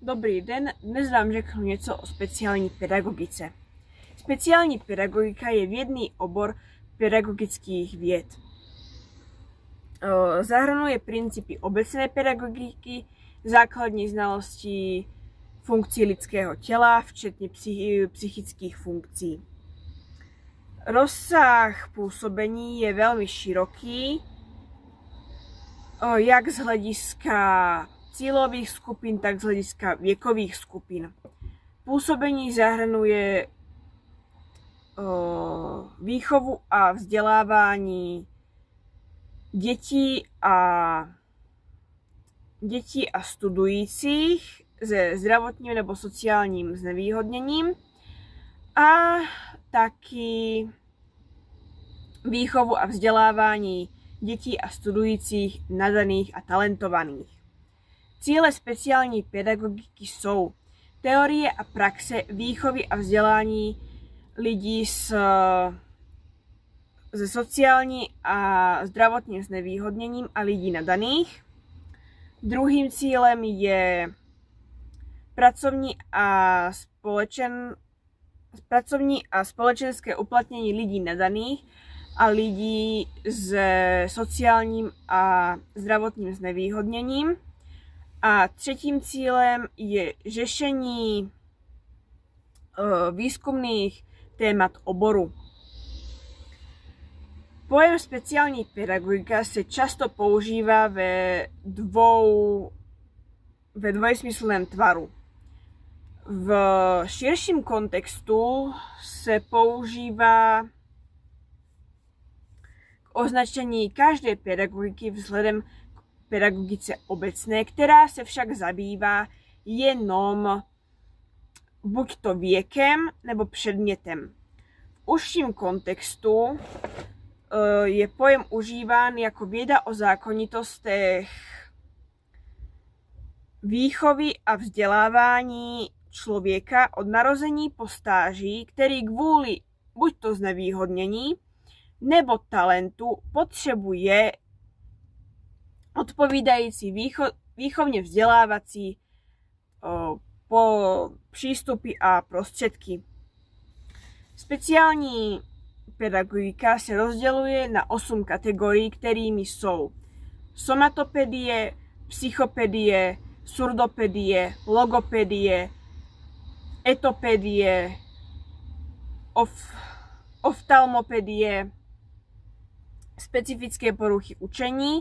Dobrý den, dnes vám řeknu něco o speciální pedagogice. Speciální pedagogika je vědný obor pedagogických věd. Zahrnuje principy obecné pedagogiky, základní znalosti funkcí lidského těla, včetně psychických funkcí. Rozsah působení je velmi široký, jak z hlediska cílových skupin, tak z hlediska věkových skupin. Působení zahrnuje výchovu a vzdělávání dětí a studujících se zdravotním nebo sociálním znevýhodněním a taky výchovu a vzdělávání dětí a studujících nadaných a talentovaných. Cíle speciální pedagogiky jsou teorie a praxe výchovy a vzdělání lidí se sociální a zdravotním znevýhodněním a lidí nadaných. Druhým cílem je pracovní a společenské uplatnění lidí nadaných a lidí se sociálním a zdravotním znevýhodněním. A třetím cílem je řešení výzkumných témat oboru. Pojem speciální pedagogika se často používá ve dvojsmyslném tvaru. V širším kontextu se používá k označení každé pedagogiky vzhledem k pedagogice obecné, která se však zabývá jenom buď to věkem nebo předmětem. V užším kontextu je pojem užíván jako věda o zákonitostech výchovy a vzdělávání člověka od narození po stáří, který kvůli buď to znevýhodnění nebo talentu potřebuje odpovídající výchovně vzdělávací přístupy a prostředky. Speciální pedagogika se rozděluje na 8 kategorií, kterými jsou somatopedie, psychopedie, surdopedie, logopedie, etopedie, oftalmopedie, specifické poruchy učení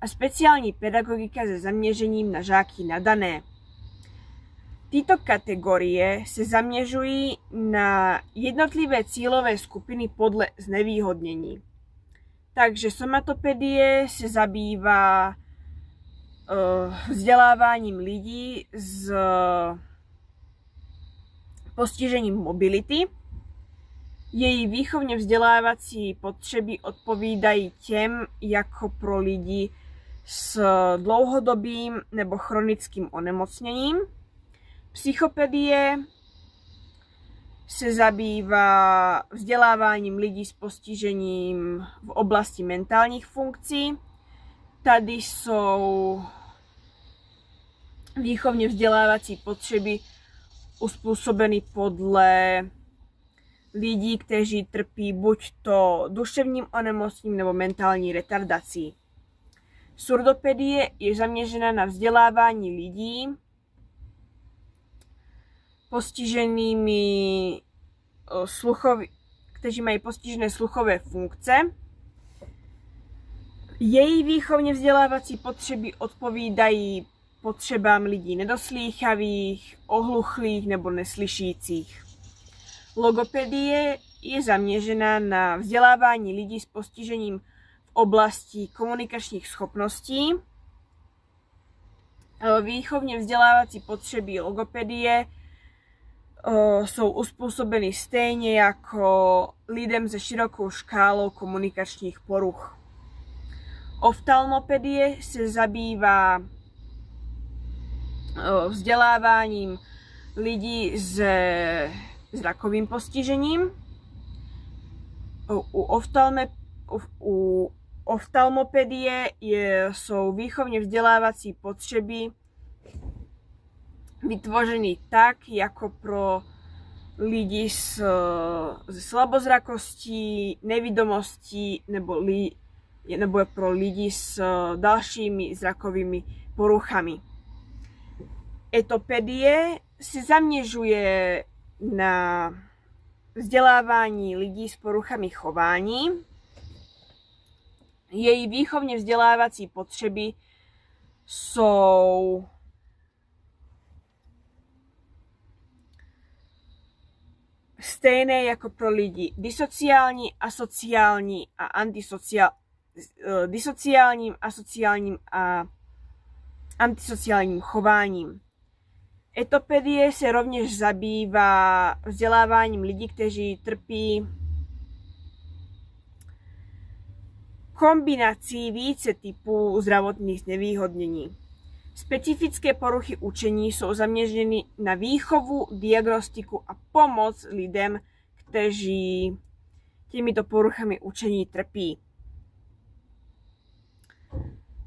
a speciální pedagogika se zaměřením na žáky nadané. Tyto kategorie se zaměřují na jednotlivé cílové skupiny podle znevýhodnění. Takže somatopedie se zabývá vzděláváním lidí s postižením mobility. Její výchovně vzdělávací potřeby odpovídají těm jako pro lidi s dlouhodobým nebo chronickým onemocněním. Psychopedie se zabývá vzděláváním lidí s postižením v oblasti mentálních funkcí. Tady jsou výchovně vzdělávací potřeby uspůsobeny podle lidí, kteří trpí buď to duševním onemocněním nebo mentální retardací. Surdopedie je zaměřena na vzdělávání lidí postiženými kteří mají postižené sluchové funkce. Její výchovně vzdělávací potřeby odpovídají potřebám lidí nedoslýchavých, ohluchlých nebo neslyšících. Logopedie je zaměřena na vzdělávání lidí s postižením v oblasti komunikačních schopností. Výchovně vzdělávací potřeby logopedie jsou uspůsobeny stejně jako lidem se širokou škálou komunikačních poruch. Oftalmopedie se zabývá vzděláváním lidí se zrakovým postižením. U oftalmopedie jsou výchovně vzdělávací potřeby vytvořený tak, jako pro lidi s slabozrakostí, nevidomostí nebo pro lidi s dalšími zrakovými poruchami. Etopedie si zaměřuje na vzdělávání lidí s poruchami chování. Její výchovně vzdělávací potřeby jsou stejné jako pro lidi disociální, asociální a disociálním, asociálním a antisociálním chováním. Etopedie se rovněž zabývá vzděláváním lidí, kteří trpí kombinací více typů zdravotních znevýhodnění. Specifické poruchy učení jsou zaměřeny na výchovu, diagnostiku a pomoc lidem, kteří těmito poruchami učení trpí.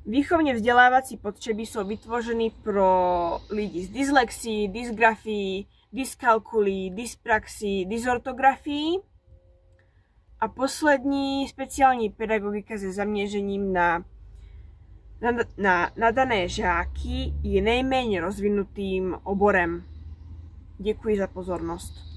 Výchovně vzdělávací potřeby jsou vytvořeny pro lidi s dyslexií, dysgrafií, dyskalkulií, dyspraxií, dysortografií. A poslední speciální pedagogika se zaměřením na nadané žáky je nejméně rozvinutým oborem. Děkuji za pozornost.